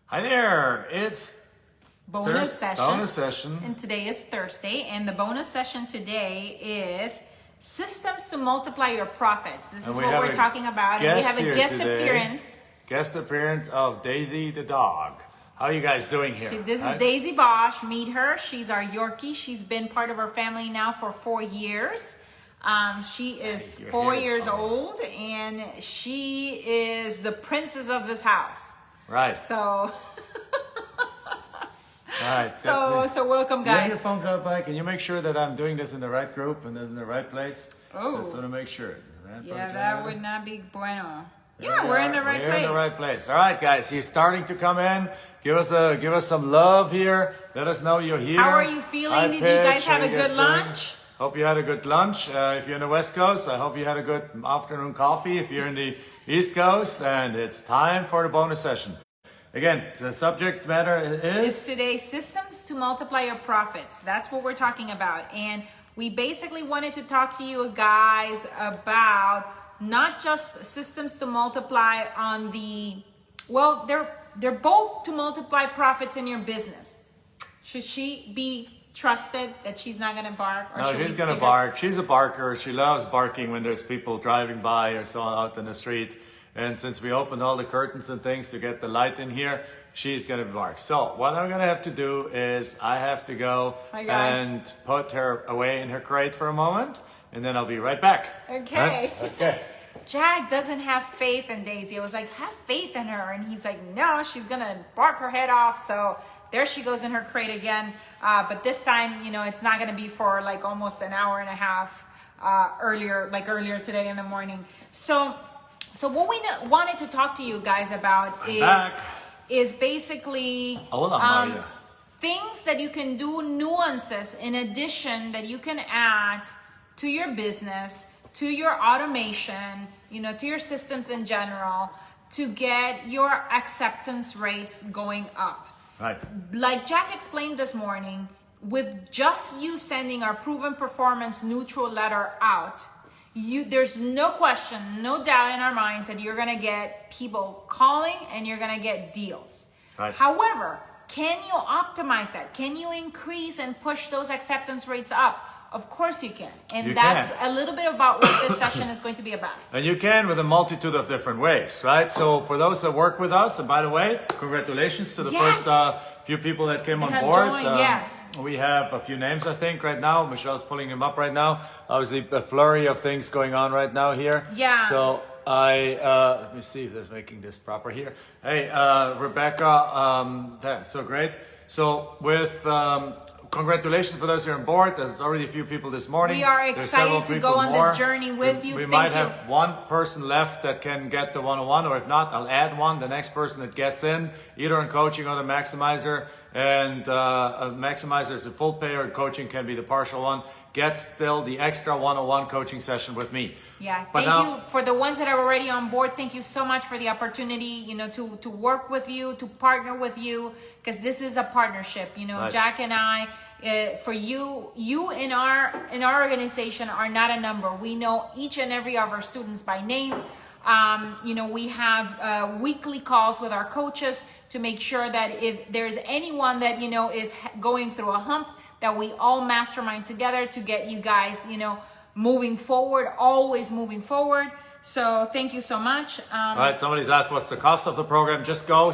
Hi there, it's bonus session. Bonus session. And today is Thursday, and the bonus session today is systems to multiply your profits. This is what we're talking about, and we have a guest appearance. Guest appearance of Daisy the dog. How are you guys doing here? This is Daisy Bosch. Meet her. She's our Yorkie. She's been part of our family now for 4 years. She is 4 years old, and she is the princess of this house. Right. So, right. So welcome, guys. Your phone call back. Can you make sure that I'm doing this in the right group and in the right place? Oh. Just want to make sure. Yeah, that would not be bueno. Yeah, we're in the right place. We're in the right place. All right, guys. He's starting to come in. Give us some love here. Let us know you're here. How are you feeling? Did you guys have a good lunch? Hope you had a good lunch. If you're in the West Coast, I hope you had a good afternoon coffee. If you're in the East Coast, and it's time for the bonus session. Again, the subject matter is today systems to multiply your profits. That's what we're talking about. And we basically wanted to talk to you guys about not just systems to multiply on the, well, they're both to multiply profits in your business. Should she be trusted that she's not going to bark? Or no, she's going to bark. She's a barker. She loves barking when there's people driving by or so out in the street. And since we opened all the curtains and things to get the light in here, she's going to bark. So what I'm going to have to do is I have to go and put her away in her crate for a moment, and then I'll be right back. Okay. Huh? Okay. Jack doesn't have faith in Daisy. I was like, have faith in her. And he's like, no, she's going to bark her head off. So there she goes in her crate again. But this time, it's not going to be for like almost an hour and a half earlier today in the morning. So what we wanted to talk to you guys about is basically things that you can do, nuances in addition that you can add to your business, to your automation, to your systems in general, to get your acceptance rates going up. Right. Like Jack explained this morning, with just you sending our proven performance neutral letter out, there's no question, no doubt in our minds that you're going to get people calling and you're going to get deals. Right. However, can you optimize that? Can you increase and push those acceptance rates up? Of course you can. And that's a little bit about what this session is going to be about. And you can with a multitude of different ways, right? So for those that work with us, and by the way, congratulations to the first few people that came on board. Yes. We have a few names, I think, right now. Michelle's pulling them up right now. Obviously, a flurry of things going on right now here. Yeah. So let me see if they're making this proper here. Hey, Rebecca, that's so great. So with congratulations for those who are on board. There's already a few people this morning. We are excited to go on this journey with you. We might have one person left that can get the one-on-one, or if not, I'll add one. The next person that gets in, either in coaching or the maximizer, and a maximizer is a full pay, or coaching can be the partial one, gets still the extra one-on-one coaching session with me. Yeah, thank you for the ones that are already on board. Thank you so much for the opportunity, to work with you, to partner with you, because this is a partnership. Right. Jack and I, for you in our organization are not a number. We know each and every of our students by name. We have weekly calls with our coaches to make sure that if there's anyone that is going through a hump, that we all mastermind together to get you guys moving forward, always moving forward. So thank you so much. All right, somebody's asked what's the cost of the program. Just go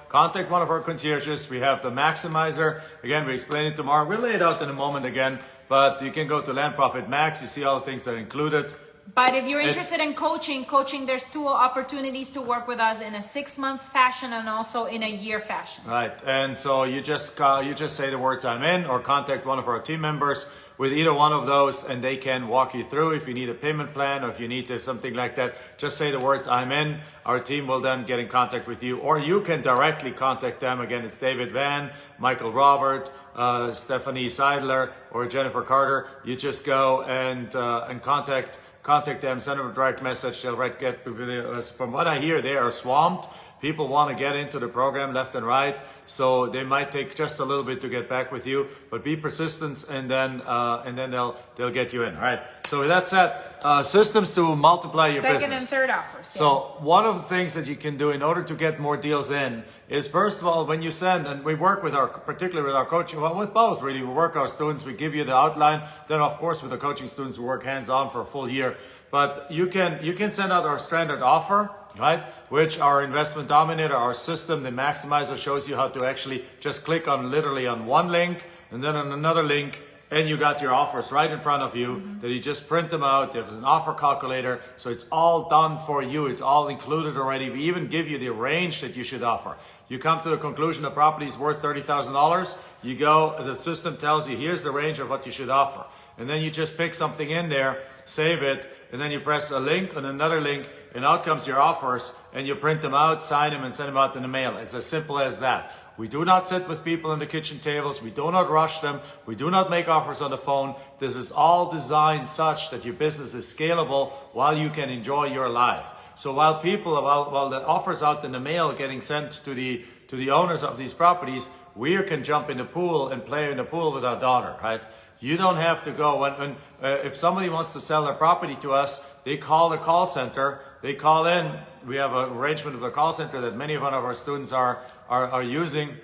contact one of our concierges. We have the maximizer. Again, we explain it tomorrow. We'll lay it out in a moment again, but you can go to Land Profit Max. You see all the things that are included. But if you're interested in coaching, there's 2 opportunities to work with us in a 6-month fashion and also in a year fashion. Right, and so you just say the words "I'm in" or contact one of our team members with either one of those, and they can walk you through. If you need a payment plan or if you need something like that, just say the words "I'm in." Our team will then get in contact with you, or you can directly contact them. Again, it's David Van, Michael Robert, Stephanie Seidler, or Jennifer Carter. You just go and contact them, send them a direct message. They'll get with us. From what I hear, they are swamped. People want to get into the program left and right, so they might take just a little bit to get back with you. But be persistent, and then they'll get you in. All right. So with that said, systems to multiply your business. Second and third offers. So one of the things that you can do in order to get more deals in is, first of all, when you send, and we work with particularly with our coaching, well, with both really, we work our students, we give you the outline. Then of course with the coaching students, we work hands-on for a full year. But you can send out our standard offer, right? Which our investment dominator, our system, the maximizer, shows you how to actually just click on literally on one link and then on another link, and you got your offers right in front of you, that you just print them out. There's an offer calculator, so it's all done for you. It's all included already. We even give you the range that you should offer. You come to the conclusion the property is worth $30,000. You go, the system tells you, here's the range of what you should offer. And then you just pick something in there, save it, and then you press a link and another link, and out comes your offers, and you print them out, sign them, and send them out in the mail. It's as simple as that. We do not sit with people in the kitchen tables. We do not rush them. We do not make offers on the phone. This is all designed such that your business is scalable while you can enjoy your life. So while the offers out in the mail getting sent to the owners of these properties, we can jump in the pool and play in the pool with our daughter, right? You don't have to go if somebody wants to sell their property to us, they call the call center. They call in. We have an arrangement with the call center that many of our students are using.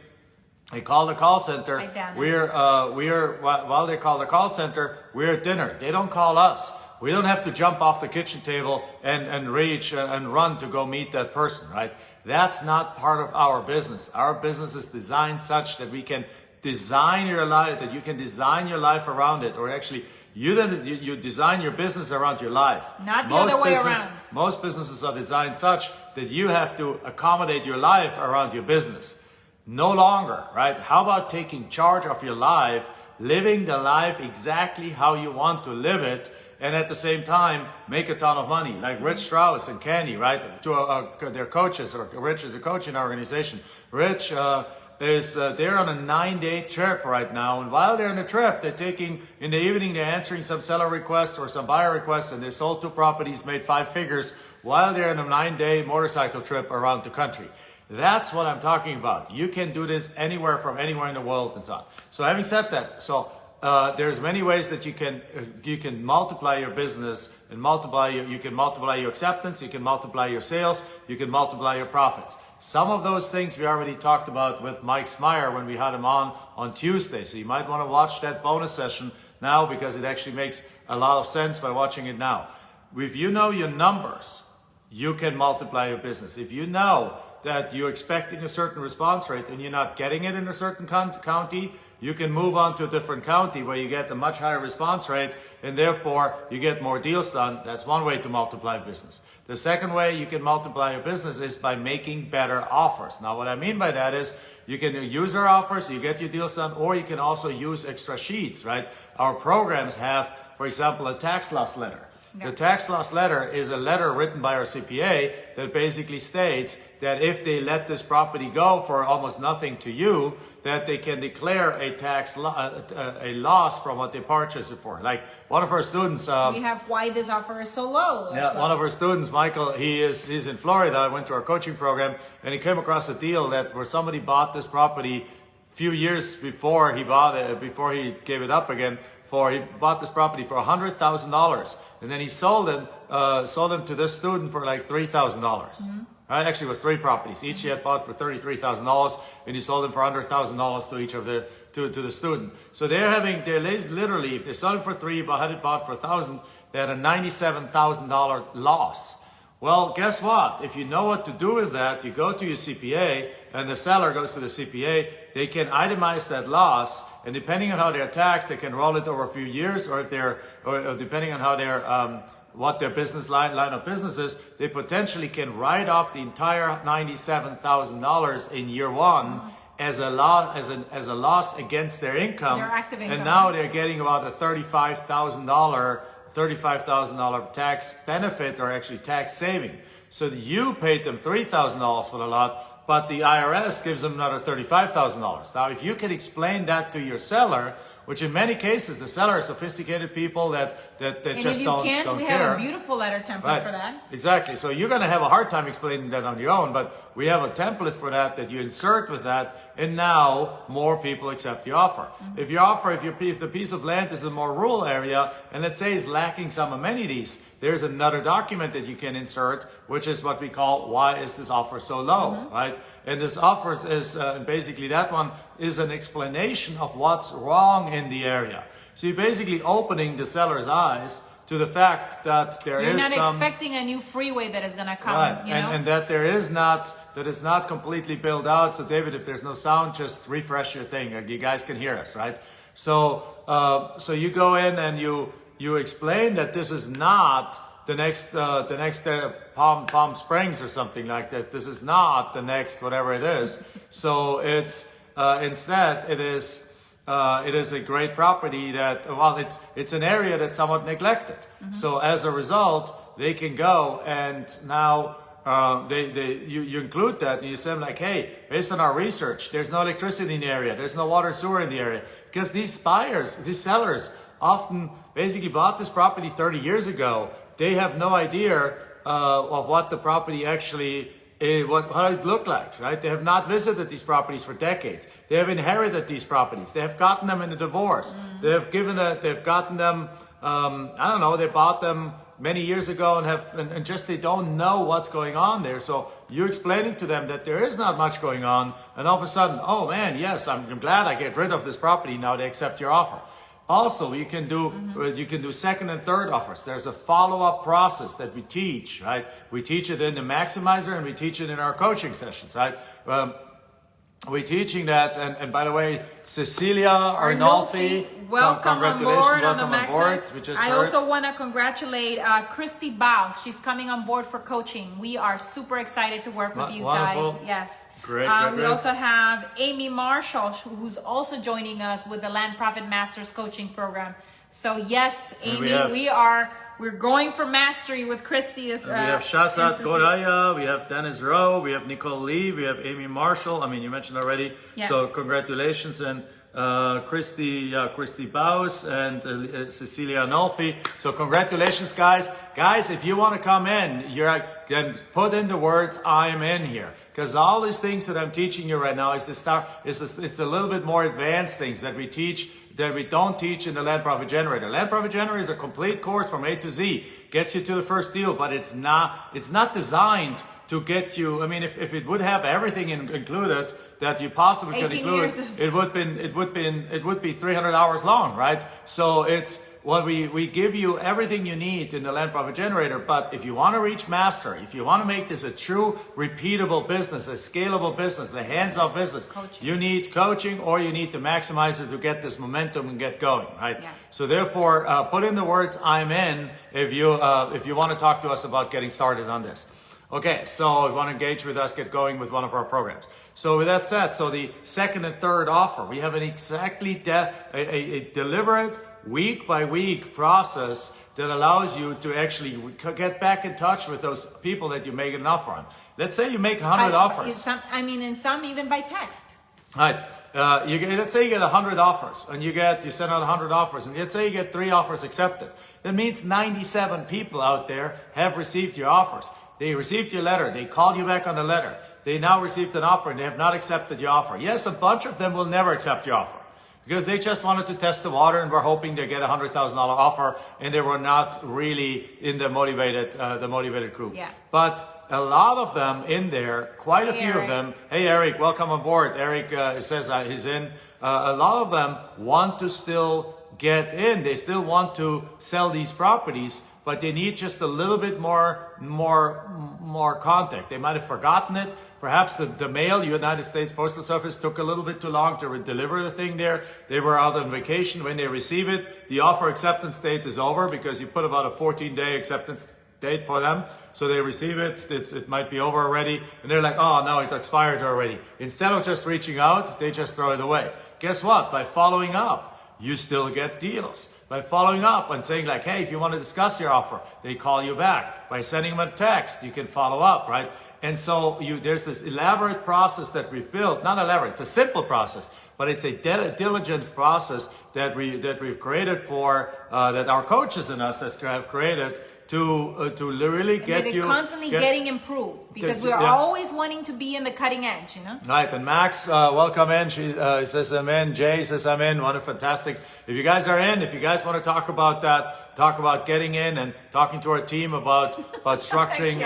They call the call center. While they call the call center, we're at dinner. They don't call us. We don't have to jump off the kitchen table and reach and run to go meet that person, right? That's not part of our business. Our business is designed such that we can design your life, that you can design your life around it, or actually you design your business around your life. Not the other way around. Most businesses are designed such that you have to accommodate your life around your business. No longer, right? How about taking charge of your life, living the life exactly how you want to live it, and at the same time make a ton of money, like Rich Strauss and Candy, right? Their coaches, or Rich is a coach in our organization. Rich they're on a 9-day trip right now, and while they're on the trip, they're taking, in the evening, they're answering some seller requests or some buyer requests, and they sold 2 properties, made 5 figures, while they're on a 9-day motorcycle trip around the country. That's what I'm talking about. You can do this anywhere from anywhere in the world and so on. So having said that, there's many ways that you can multiply your business and you can multiply your acceptance, you can multiply your sales, you can multiply your profits. Some of those things we already talked about with Mike Smyer when we had him on Tuesday. So you might want to watch that bonus session now, because it actually makes a lot of sense by watching it now. If you know your numbers, you can multiply your business. If you know that you're expecting a certain response rate and you're not getting it in a certain county, you can move on to a different county where you get a much higher response rate, and therefore you get more deals done. That's one way to multiply business. The second way you can multiply your business is by making better offers. Now, what I mean by that is you can use our offers, you get your deals done, or you can also use extra sheets, right? Our programs have, for example, a tax loss letter. The tax loss letter is a letter written by our CPA that basically states that if they let this property go for almost nothing to you, that they can declare a a loss from what they purchased it for. Like one of our students, we have why this offer is so low. Yeah, one of our students, Michael, he's in Florida. I went to our coaching program, and he came across a deal where somebody bought this property a few years before he bought it, before he gave it up again. He bought this property for $100,000, and then he sold them to this student for like $3,000. Right? Actually, it was 3 properties. Each he had bought for $33,000, and he sold them for $100,000 to each of to the student. So they're literally, if they sold it for 3, but had it bought for $1,000, they had a $97,000 loss. Well, guess what? If you know what to do with that, you go to your CPA, and the seller goes to the CPA. They can itemize that loss, and depending on how they're taxed, they can roll it over a few years, or depending on how they're what their business line of business is, they potentially can write off the entire $97,000 in year 1 as a loss against their income. Their active income. And now they're getting about a $35,000 tax benefit, or actually tax saving. So you paid them $3,000 for the lot, but the IRS gives them another $35,000. Now, if you can explain that to your seller, which in many cases the seller are sophisticated people that And just if you don't can't, we care. have a beautiful letter template for that. Exactly. So you're going to have a hard time explaining that on your own, but we have a template for that you insert with that, and now more people accept the offer. If your offer, if the piece of land is a more rural area, and let's say is lacking some amenities, there's another document that you can insert, which is what we call "Why is this offer so low?" Right? And this offer is basically that one is an explanation of what's wrong in the area. So you're basically opening the seller's eyes to the fact that You're not expecting a new freeway that is going to come, right, you know? and that there is not, that it's not completely built out. So David, if there's no sound, just refresh your thing. You guys can hear us, right? So so you go in and you explain that this is not the next Palm Springs or something like that. This is not the next whatever it is. So it's instead it is a great property that, well, it's an area that's somewhat neglected. So as a result, they can go and now you include that and you say like, hey, based on our research, there's no electricity in the area, there's no water sewer in the area, because these buyers, these sellers often basically bought this property 30 years ago. They have no idea of what the property actually how it looked like, right? They have not visited these properties for decades. They have inherited these properties. They have gotten them in a divorce. They've gotten them, I don't know, they bought them many years ago and just they don't know what's going on there. So you're explaining to them that there is not much going on, and all of a sudden, oh man, yes, I'm glad I get rid of this property. Now they accept your offer. Also, you can do second and third offers. There's a follow-up process that we teach, right? We teach it in the Maximizer and we teach it in our coaching sessions, right? We're teaching that, and by the way, Cecilia Arnolfi, welcome on board on the Maximizer. We just I heard. also want to congratulate Christy Baus. She's coming on board for coaching. We are super excited to work with you Wonderful. guys. Yes. Great, We also have Amy Marshall, who's also joining us with the Land Profit Masters coaching program. So yes, Amy, we're going for mastery with Christy. We have Shazad Goraya, we have Dennis Rowe, we have Nicole Lee, we have Amy Marshall. I mean, you mentioned already. Yeah. So congratulations, and Christy Baus and Cecilia Nolfi. So congratulations, guys. Guys, if you want to come in, then put in the words "I'm in" here, because all these things that I'm teaching you right now it's a little bit more advanced things that we teach that we don't teach in the Land Profit Generator. Land Profit Generator is a complete course from A to Z, gets you to the first deal, but it's not designed to get you. I mean, if it would have everything included that you possibly could include, it would be 300 hours long, right? So it's what we give you everything you need in the Land Profit Generator. But if you want to reach master, if you want to make this a true repeatable business, a scalable business, a hands-on business, you need coaching or you need the Maximizer to get this momentum and get going, right? Yeah. So therefore, put in the words "I'm in" if you want to talk to us about getting started on this. Okay, so if you want to engage with us, get going with one of our programs. So with that said, so the second and third offer, we have an exactly a deliberate week-by-week process that allows you to actually get back in touch with those people that you make an offer on. Let's say you make 100 offers. In some even by text. Right. Let's say you get 100 offers, and you send out 100 offers, and let's say you get 3 offers accepted. That means 97 people out there have received your offers. They received your letter. They called you back on the letter. They now received an offer and they have not accepted your offer. Yes, a bunch of them will never accept your offer because they just wanted to test the water and were hoping they get a $100,000 offer, and they were not really in the motivated group. Yeah. But a lot of them in there, quite a few of them. Hey, Eric, welcome on board. Eric says he's in. A lot of them want to still get in. They still want to sell these properties, but they need just a little bit more contact. They might have forgotten it. Perhaps the mail, United States Postal Service, took a little bit too long to deliver the thing there. They were out on vacation when they receive it. The offer acceptance date is over because you put about a 14-day acceptance date for them. So they receive it, it might be over already, and they're like, oh, no, it's expired already. Instead of just reaching out, they just throw it away. Guess what? By following up, you still get deals. by following up and saying like, hey, if you want to discuss your offer, they call you back. By sending them a text, you can follow up, right? And so there's this elaborate process that we've built, not elaborate, it's a simple process, but it's a diligent process that we've created for, that our coaches and us have created to really get you constantly getting improved, because we're always wanting to be in the cutting edge, you know. Right, and Max, welcome in. She says I'm in. Jay says I'm in. What a fantastic! If you guys are in, if you guys want to talk about that, talk about getting in and talking to our team about structuring,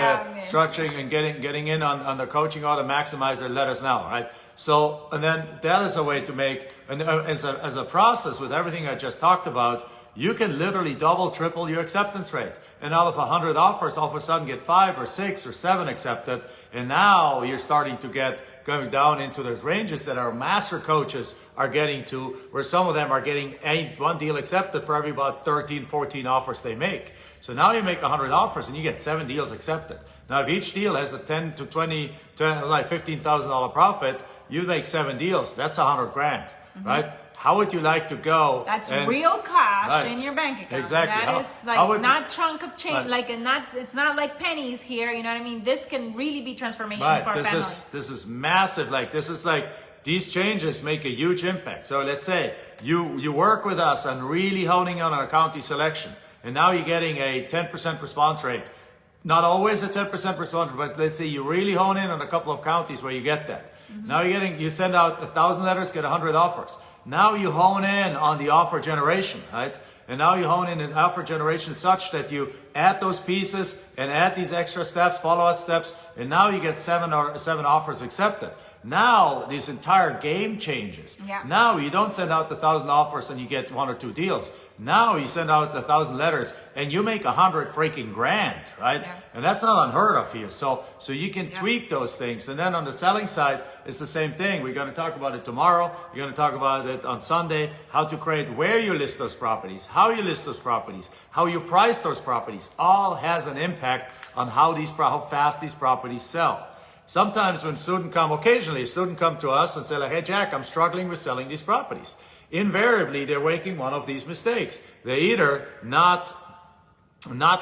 structuring and getting in on the coaching order maximizer, let us know, right? So, and then that is a way to make, and as a process with everything I just talked about, you can literally double, triple your acceptance rate. And out of 100 offers, all of a sudden get 5 or 6 or 7 accepted. And now you're starting to going down into those ranges that our master coaches are getting to, where some of them are getting one deal accepted for every about 13, 14 offers they make. So now you make 100 offers and you get 7 deals accepted. Now if each deal has a 10 to 20, like $15,000 profit, you make 7 deals. That's $100,000, right? How would you like to go? That's real cash in your bank account. Exactly. That is like not chunk of change, like it's not like pennies here. You know what I mean? This can really be transformational for our families. This is massive. These changes make a huge impact. So let's say you work with us on really honing on our county selection, and now you're getting a 10% response rate. Not always a 10% response, but let's say you really hone in on a couple of counties where you get that. Now you send out 1,000 letters, get 100 offers. Now you hone in on the offer generation, right? And now you hone in on offer generation such that you add those pieces and add these extra steps, follow-up steps, and now you get 7 offers accepted. Now this entire game changes. Yeah. Now you don't send out 1,000 offers and you get 1 or 2 deals. Now you send out 1,000 letters and you make 100 freaking grand, right? Yeah. And that's not unheard of here. So you can tweak those things. And then on the selling side, it's the same thing. We're going to talk about it tomorrow. We're going to talk about it on Sunday, how to create where you list those properties, how you list those properties, how you price those properties. All has an impact on how fast these properties sell. Sometimes occasionally a student come to us and say like, hey Jack, I'm struggling with selling these properties. Invariably, they're making one of these mistakes. They're either not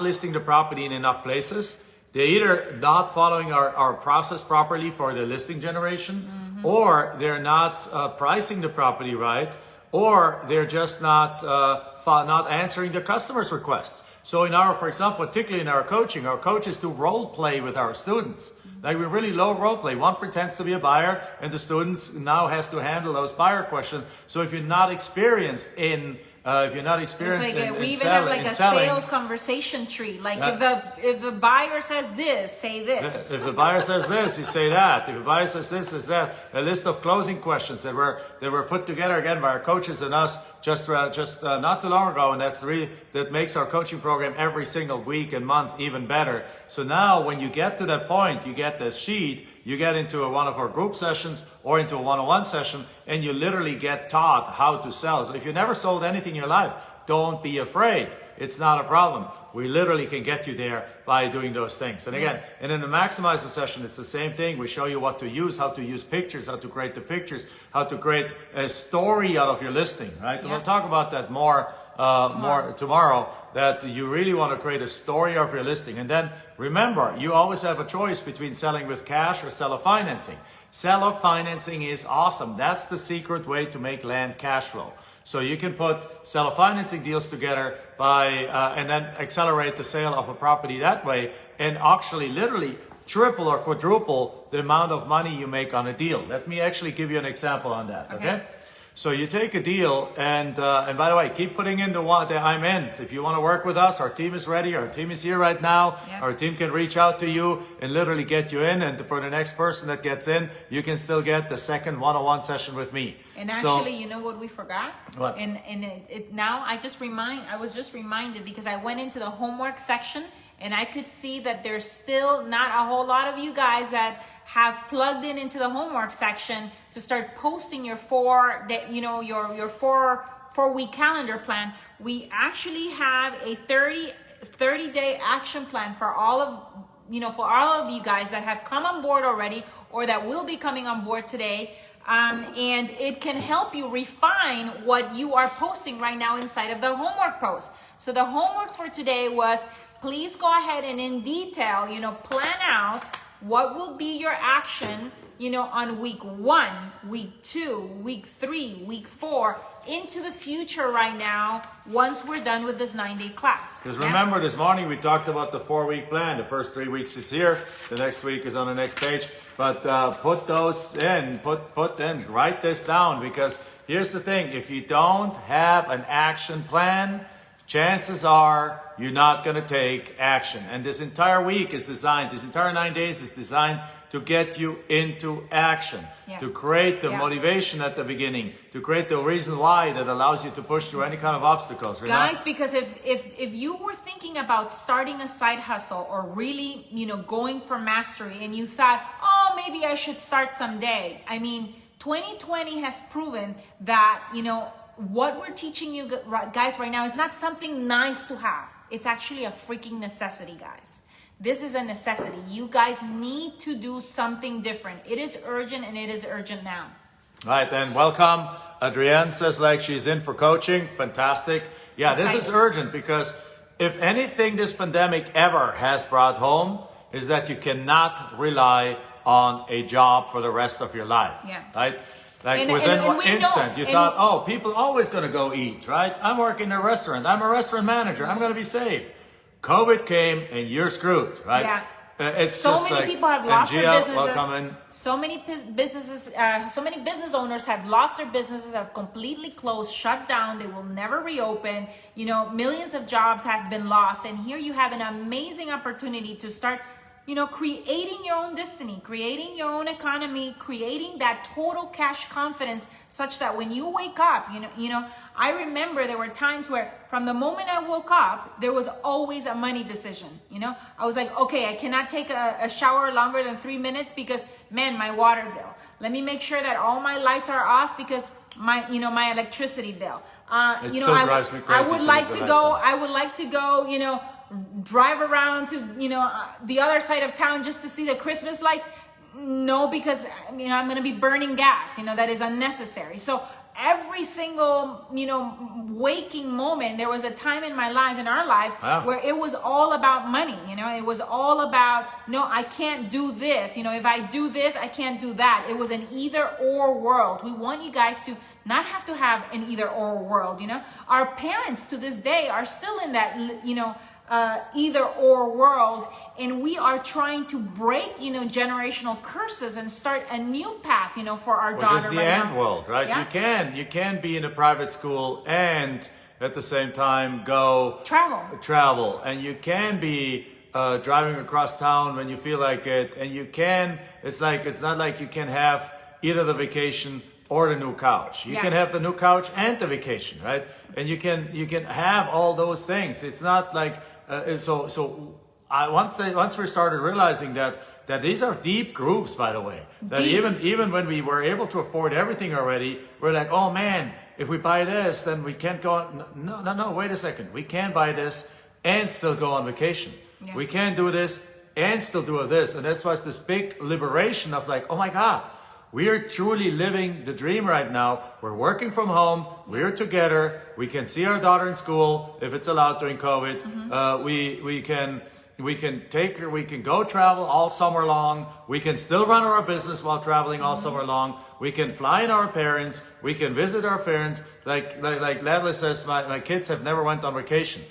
listing the property in enough places, they're either not following our process properly for the listing generation, or they're not pricing the property right, or they're just not answering the customer's requests. So for example, particularly in our coaching, our coaches do role play with our students. Like we really low role play. One pretends to be a buyer and the students now has to handle those buyer questions. So if you're not experienced in we even have like a sales conversation tree. Like if the buyer says this, say this. If the buyer says this, you say that. If the buyer says this, is that. A list of closing questions that were put together again by our coaches and us just not too long ago, and that makes our coaching program every single week and month even better. So now when you get to that point, you get this sheet, you get into one of our group sessions or into a one-on-one session, and you literally get taught how to sell. So if you never sold anything in your life, don't be afraid. It's not a problem. We literally can get you there by doing those things. And again, and in the Maximizer session, it's the same thing. We show you what to use, how to use pictures, how to create the pictures, how to create a story out of your listing, right? And we'll talk about that more tomorrow, that you really want to create a story of your listing. And then remember, you always have a choice between selling with cash or seller financing. Seller financing is awesome. That's the secret way to make land cash flow. So you can put seller financing deals together and then accelerate the sale of a property that way, and actually literally triple or quadruple the amount of money you make on a deal. Let me actually give you an example on that, okay? So you take a deal, and by the way, keep putting in the I'm in. If you want to work with us, our team is ready. Our team is here right now. Our team can reach out to you and literally get you in. And for the next person that gets in, you can still get the second one-on-one session with me. And actually, you know what we forgot? What? Now I was just reminded, because I went into the homework section and I could see that there's still not a whole lot of you guys that have plugged into the homework section to start posting your your 4-week calendar plan. We actually have a 30-day action plan for all of you guys that have come on board already or that will be coming on board today. and it can help you refine what you are posting right now inside of the homework post. So the homework for today was, please go ahead and in detail, plan out what will be your action, on week 1, week 2, week 3, week 4, into the future right now, once we're done with this 9-day class. Because remember, this morning we talked about the 4-week plan. The first 3 weeks is here. The next week is on the next page. But put those in, write this down, because here's the thing. If you don't have an action plan, chances are you're not going to take action. And this entire week is designed, this entire 9 days is designed to get you into action, to create the motivation at the beginning, to create the reason why that allows you to push through any kind of obstacles. Guys, because if you were thinking about starting a side hustle or really, going for mastery, and you thought, oh, maybe I should start someday. I mean, 2020 has proven that, what we're teaching you guys right now is not something nice to have. It's actually a freaking necessity, guys. This is a necessity. You guys need to do something different. It is urgent, and it is urgent now. Right, then welcome. Adrienne says she's in for coaching. Fantastic. Yeah, this is urgent, because if anything this pandemic ever has brought home is that you cannot rely on a job for the rest of your life. Yeah. Right? Within one instant, you thought, oh, people always going to go eat, right? I'm working in a restaurant. I'm a restaurant manager. I'm going to be safe. COVID came and you're screwed, right? Yeah. It's so just many people have lost their businesses. Welcome in. So many business owners have lost their businesses, have completely closed, shut down. They will never reopen. Millions of jobs have been lost. And here you have an amazing opportunity to start, creating your own destiny, creating your own economy, creating that total cash confidence, such that when you wake up, I remember there were times where from the moment I woke up, there was always a money decision. I was like, okay, I cannot take a shower longer than 3 minutes because, man, my water bill. Let me make sure that all my lights are off because my electricity bill. Drives me crazy. I would like to go, drive around to, the other side of town just to see the Christmas lights. No, because, I'm going to be burning gas, that is unnecessary. So every single, waking moment, there was a time in my life, in our lives, where it was all about money. It was all about, no, I can't do this. If I do this, I can't do that. It was an either or world. We want you guys to not have to have an either or world. Our parents to this day are still in that, either or world, and we are trying to break generational curses and start a new path for our daughter. Which is the end world, right? Yeah. You can be in a private school and at the same time go travel, and you can be driving across town when you feel like it, and you can, it's not like you can have either the vacation or the new couch. You can have the new couch and the vacation, right? And you can have all those things. It's not like once we started realizing that these are deep grooves, by the way, that even when we were able to afford everything already, we're like, oh man, if we buy this, then we can't go on. No, wait a second. We can buy this and still go on vacation. Yeah. We can do this and still do this. And that's why it's this big liberation of oh my God, we are truly living the dream right now. We're working from home. We're together. We can see our daughter in school if it's allowed during COVID. Mm-hmm. We can go travel all summer long. We can still run our business while traveling all summer long. We can fly in our parents. We can visit our parents. Like Ladley says, my kids have never went on vacation.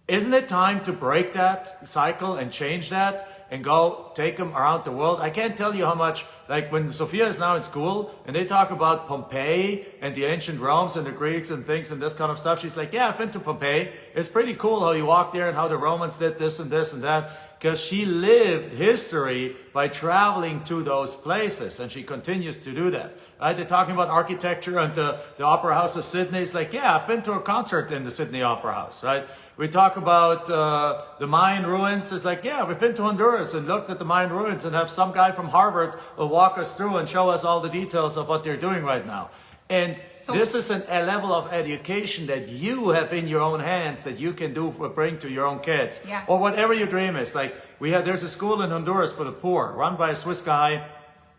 Isn't it time to break that cycle and change that and go take them around the world? I can't tell you how much, when Sophia is now in school and they talk about Pompeii and the ancient Romans and the Greeks and things and this kind of stuff, she's like, yeah, I've been to Pompeii. It's pretty cool how you walk there and how the Romans did this and this and that. Because she lived history by traveling to those places, and she continues to do that. Right? They're talking about architecture and the Opera House of Sydney. It's like, yeah, I've been to a concert in the Sydney Opera House. Right? We talk about the Mayan ruins. It's like, yeah, we've been to Honduras and looked at the Mayan ruins, and have some guy from Harvard will walk us through and show us all the details of what they're doing right now. And this is a level of education that you have in your own hands that you can bring to your own kids. Yeah. Or whatever your dream is. There's a school in Honduras for the poor run by a Swiss guy,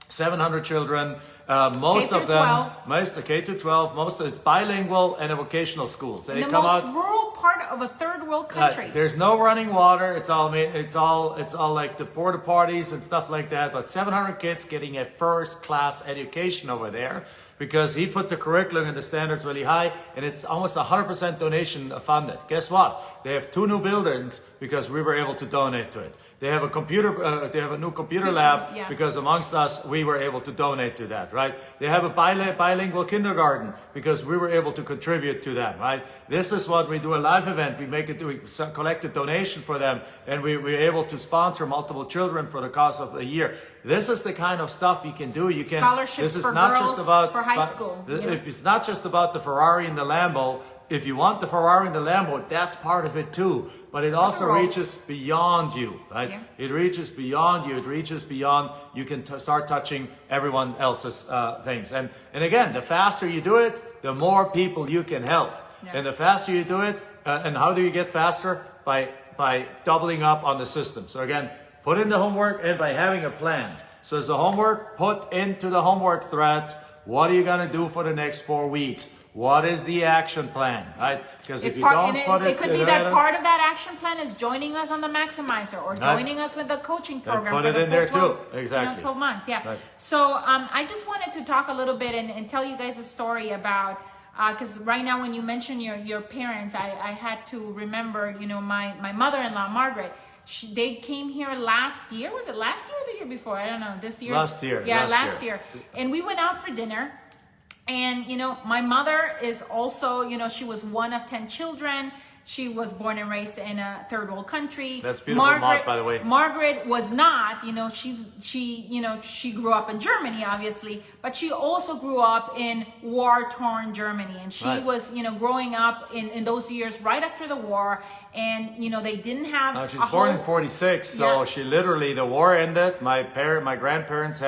700 children, Most K of through them, 12. most the K to 12, most of it's bilingual and a vocational schools. They In the come most out. rural part of a third world country. There's no running water. It's all like the porta potties and stuff like that. But 700 kids getting a first class education over there because he put the curriculum and the standards really high, and it's almost 100% donation funded. Guess what? They have 2 new buildings because we were able to donate to it. They have a new computer lab yeah. because amongst us we were able to donate to that, right? They have a bilingual kindergarten because we were able to contribute to that, right? This is what we do, a live event. We collect a donation for them, and we're able to sponsor multiple children for the cost of a year. This is the kind of stuff you can do. You can. Scholarships This is for not girls just about for high school. If it's not just about the Ferrari and the Lambo. If you want the Ferrari and the Lambo, that's part of it too. But it also Rolls. reaches beyond you, right? Yeah. It reaches beyond you. It reaches beyond. You can start touching everyone else's things. And again, the faster you do it, the more people you can help. Yeah. And the faster you do it, and how do you get faster? By doubling up on the system. So again, put in the homework and by having a plan. So as the homework, put into the homework thread, what are you going to do for the next 4 weeks? What is the action plan, right? Because if you don't put it, it could be that part of that action plan is joining us on the Maximizer or joining us with the coaching program. put for it the in there full too. Exactly. 12 months, yeah. Right. So I just wanted to talk a little bit and tell you guys a story about, because right now when you mention your parents, I had to remember, my mother-in-law, Margaret, they came here last year. Was it last year or the year before? I don't know. This year? Last year. Yeah, last year. And we went out for dinner. And, my mother is also, she was one of 10 children. She was born and raised in a third world country. That's beautiful, Mark, by the way. Margaret was not, she grew up in Germany, obviously, but she also grew up in war-torn Germany. And she was, growing up in those years right after the war. And, they didn't have Now, she's born in 46, so she literally, the war ended. My grandparents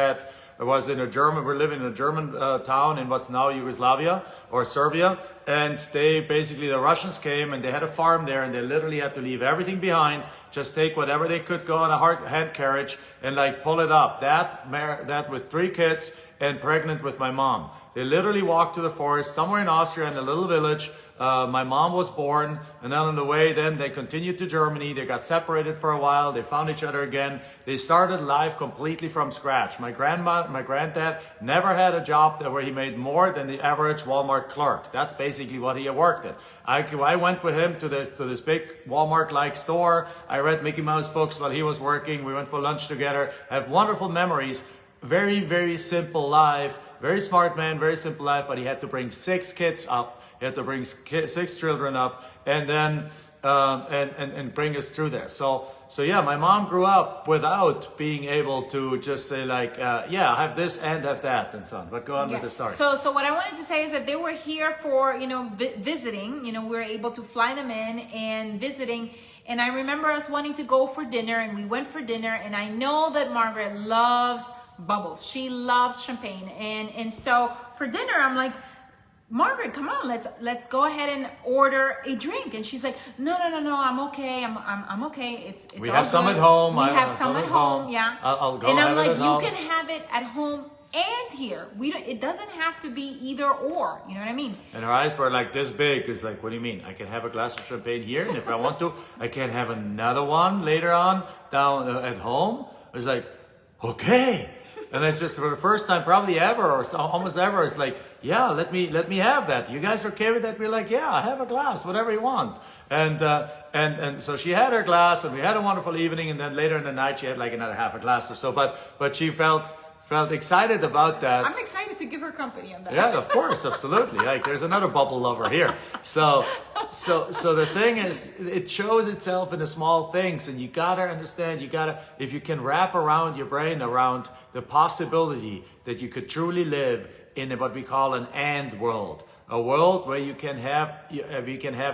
we're living in a German town in what's now Yugoslavia or Serbia. And the Russians came and they had a farm there and they literally had to leave everything behind, just take whatever they could go on a hand carriage and pull it up. That with 3 kids and pregnant with my mom. They literally walked to the forest somewhere in Austria in a little village. My mom was born, and then on the way, then they continued to Germany. They got separated for a while. They found each other again. They started life completely from scratch. My granddad never had a job where he made more than the average Walmart clerk. That's basically what he worked at. I went with him to this big Walmart-like store. I read Mickey Mouse books while he was working. We went for lunch together. I have wonderful memories. Very, very simple life. Very smart man, very simple life, but he had to bring 6 kids up. He had to bring 6 children up and then and bring us through there. So yeah, my mom grew up without being able to just say I have this and have that and so on. But go on with the story. So what I wanted to say is that they were here for, visiting, we were able to fly them in and visiting. And I remember us wanting to go for dinner, and we went for dinner, and I know that Margaret loves bubbles. She loves champagne. And so for dinner, I'm like, Margaret, come on, let's go ahead and order a drink. And she's like, no, I'm okay. I'm okay. It's we all have some good. at home. We have some at home. Yeah. I'll go. And I'm have like, it at you home. can have it at home and here. It doesn't have to be either or. You know what I mean? And her eyes were like this big. It's like, what do you mean? I can have a glass of champagne here, and if I want to, I can have another one later on down at home. It's like, okay. And it's just for the first time probably ever or almost ever, it's like, yeah, let me have that. You guys are okay with that? We're like, yeah, have a glass, whatever you want. And so she had her glass and we had a wonderful evening, and then later in the night she had another half a glass or so. But she felt excited about that. I'm excited to give her company on that. Yeah, of course, absolutely. There's another bubble lover here. So the thing is, it shows itself in the small things, and you gotta understand. If you can wrap around your brain around the possibility that you could truly live in what we call an and world, a world where you can have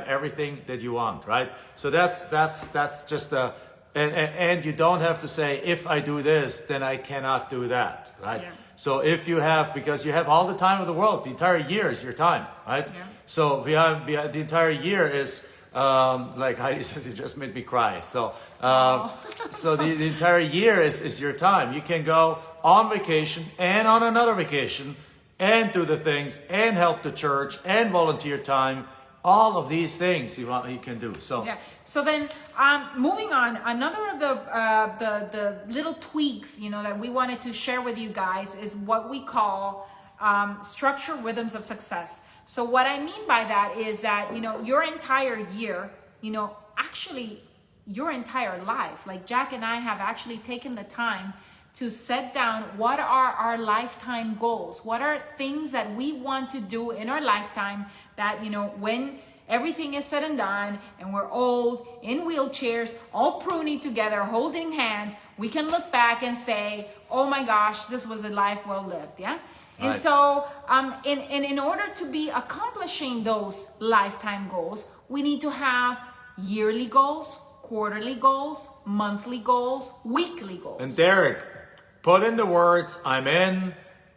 everything that you want, right? So that's just a. And you don't have to say, if I do this, then I cannot do that, right? Yeah. So because you have all the time of the world, the entire year is your time, right? Yeah. So the entire year is Like Heidi says, you just made me cry. So, so the entire year is your time. You can go on vacation and on another vacation and do the things and help the church and volunteer time. All of these things you can do. So yeah. So then, moving on, another of the little tweaks, you know, that we wanted to share with you guys is what we call structure rhythms of success. So what I mean by that is that, you know, your entire year, you know, actually your entire life, like Jack and I have actually taken the time to set down what are our lifetime goals, what are things that we want to do in our lifetime that, you know, when everything is said and done and we're old, in wheelchairs, all pruning together, holding hands, we can look back and say, oh my gosh, this was a life well lived, yeah? And right. so in order to be accomplishing those lifetime goals, we need to have yearly goals, quarterly goals, monthly goals, weekly goals. And Derek, put in the words, I'm in,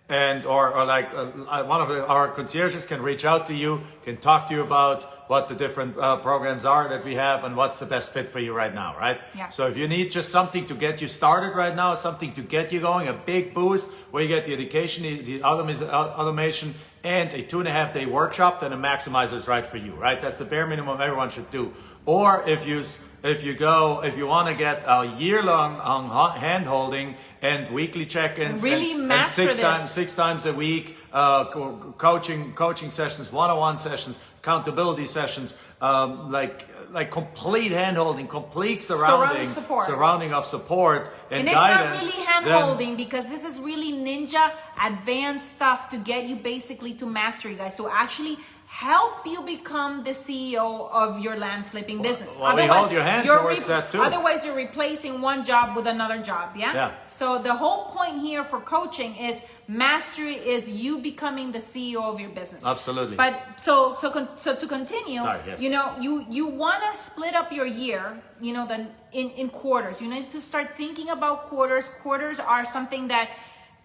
and or like one of our concierges can reach out to you, can talk to you about what the different programs are that we have and what's the best fit for you right now, right? Yeah. So if you need just something to get you started right now, something to get you going, a big boost where you get the education, the automation, and a 2.5-day workshop, then a maximizer is right for you, right? That's the bare minimum everyone should do. Or if you want to get a year-long hand holding and weekly check-ins, really and six this. times a week, coaching sessions, one-on-one sessions, accountability sessions, like complete hand-holding, complete surrounding of support and guidance. It's not really hand-holding because this is really ninja advanced stuff to get you basically to mastery, guys, to actually help you become the CEO of your land flipping business. Well, we hold your hand towards that too. Otherwise, you're replacing one job with another job, yeah? Yeah. So the whole point here for coaching is mastery is you becoming the CEO of your business. Absolutely. But so to continue, yes. you know, you want to split up your year, you know, then in quarters. You need to start thinking about quarters. Quarters are something that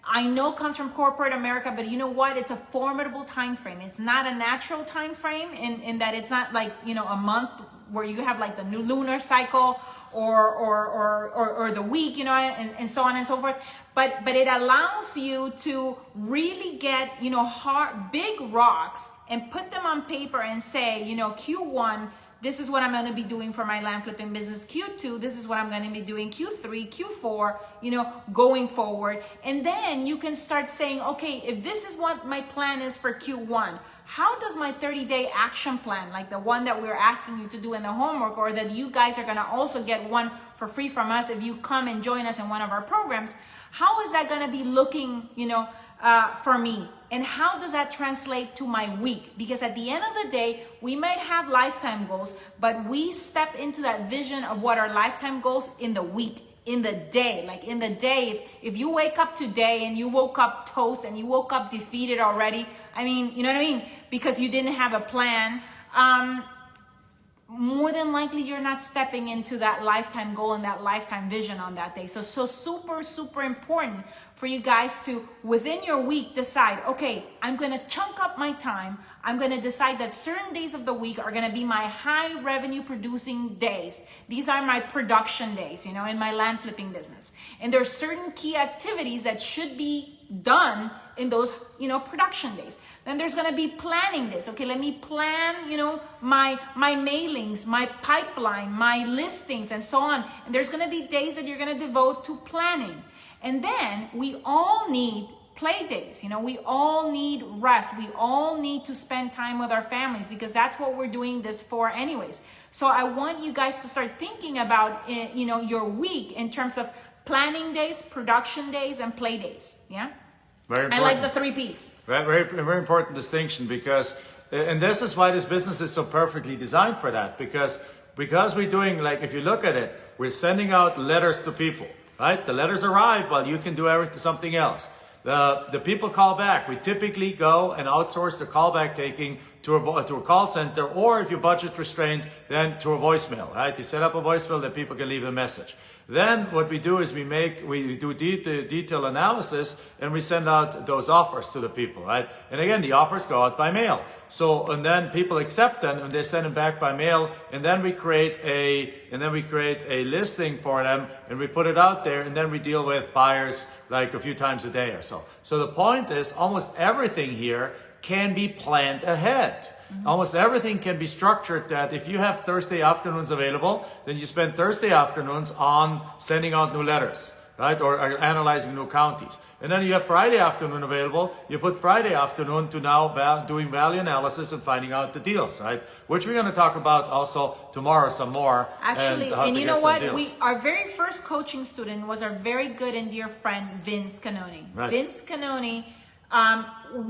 I know comes from corporate America, but you know what? It's a formidable time frame. It's not a natural time frame in that it's not like, you know, a month where you have like the new lunar cycle or the week, you know, and so on and so forth. But it allows you to really get, you know, big rocks and put them on paper and say, you know, Q1, this is what I'm going to be doing for my land flipping business. Q2, this is what I'm going to be doing. Q3, Q4, you know, going forward. And then you can start saying, okay, if this is what my plan is for Q1, how does my 30-day action plan, like the one that we're asking you to do in the homework, or that you guys are going to also get one for free from us if you come and join us in one of our programs, how is that going to be looking, you know, for me? And how does that translate to my week? Because at the end of the day, we might have lifetime goals, but we step into that vision of what our lifetime goals in the week, in the day. Like in the day, if you wake up today and you woke up toast and you woke up defeated already, I mean, you know what I mean? Because you didn't have a plan, more than likely you're not stepping into that lifetime goal and that lifetime vision on that day. So super, super important for you guys to, within your week, decide, okay, I'm going to chunk up my time. I'm going to decide that certain days of the week are going to be my high revenue producing days. These are my production days, you know, in my land flipping business. And there's certain key activities that should be done in those, you know, production days. Then there's going to be planning days. Okay, let me plan, you know, my mailings, my pipeline, my listings, and so on. And there's going to be days that you're going to devote to planning. And then we all need play days. You know, we all need rest. We all need to spend time with our families because that's what we're doing this for anyways. So I want you guys to start thinking about, you know, your week in terms of planning days, production days, and play days. Yeah. Very important. I like the 3 Ps. Very important distinction because, and this is why this business is so perfectly designed for that, because we're doing, like, if you look at it, we're sending out letters to people, right? The letters arrive while you can do something else. The people call back. We typically go and outsource the callback taking to a call center, or if you're budget restrained, then to a voicemail, right? You set up a voicemail that people can leave a message. Then what we do is we do detailed analysis and we send out those offers to the people, right? And again, the offers go out by mail. So, and then people accept them and they send them back by mail, and then we create a listing for them and we put it out there, and then we deal with buyers like a few times a day or so. So the point is, almost everything here can be planned ahead. Almost everything can be structured that if you have Thursday afternoons available, then you spend Thursday afternoons on sending out new letters, right? Or analyzing new counties. And then you have Friday afternoon available. You put Friday afternoon to now doing value analysis and finding out the deals, right? Which we're going to talk about also tomorrow some more. Actually, and you know what? Our very first coaching student was our very good and dear friend, Vince Cannoni. Right. Vince Cannoni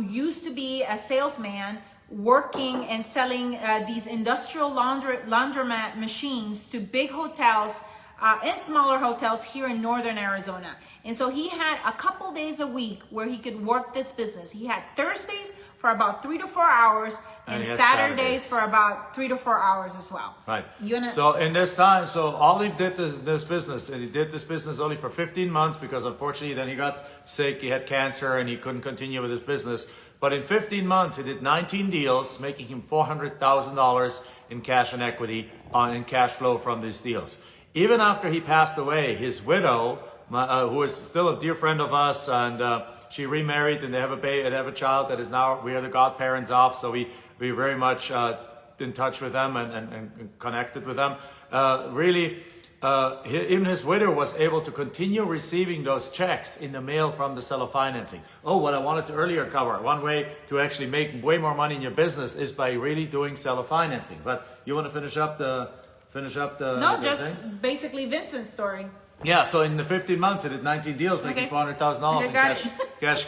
used to be a salesman working and selling these industrial laundromat machines to big hotels and smaller hotels here in northern Arizona. And so he had a couple days a week where he could work this business. He had Thursdays for about 3 to 4 hours and Saturdays for about 3 to 4 hours as well. Right. So in this time, so all he did this business, and he did this business only for 15 months because unfortunately then he got sick, he had cancer, and he couldn't continue with his business. But in 15 months, he did 19 deals, making him $400,000 in cash and equity in cash flow from these deals. Even after he passed away, his widow, who is still a dear friend of us, and she remarried, and they have a child that is now, we are the godparents of, so we very much in touch with them and connected with them. Even his widow was able to continue receiving those checks in the mail from the seller financing. Oh, what I wanted to earlier cover, one way to actually make way more money in your business is by really doing seller financing. But you want to finish up the thing? Basically Vincent's story. Yeah, so in the 15 months, he did 19 deals, making $400,000 in cash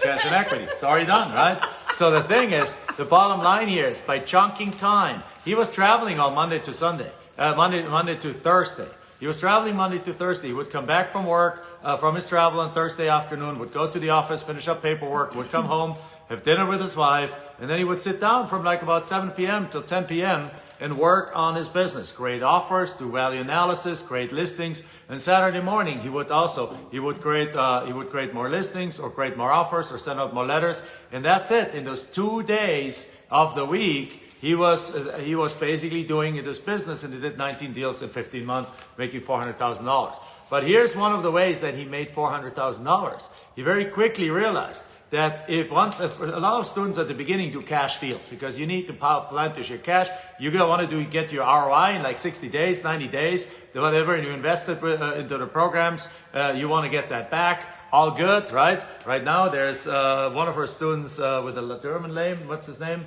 and equity. It's already done, right? So the thing is, the bottom line here is by chunking time, he was traveling on Monday to Thursday. He was traveling Monday to Thursday. He would come back from work, from his travel on Thursday afternoon, would go to the office, finish up paperwork, would come home, have dinner with his wife, and then he would sit down from like about 7 p.m. till 10 p.m. and work on his business, create offers, do value analysis, create listings. And Saturday morning, he would create more listings or create more offers or send out more letters. And that's it. In those 2 days of the week, he was basically doing this business, and he did 19 deals in 15 months, making $400,000. But here's one of the ways that he made $400,000. He very quickly realized that a lot of students at the beginning do cash deals because you need to plan to your cash. You're going to want to get your ROI in like 60 days, 90 days, whatever, and you invested into the programs. You want to get that back. All good, right? Right now, there's one of our students with a German name. What's his name?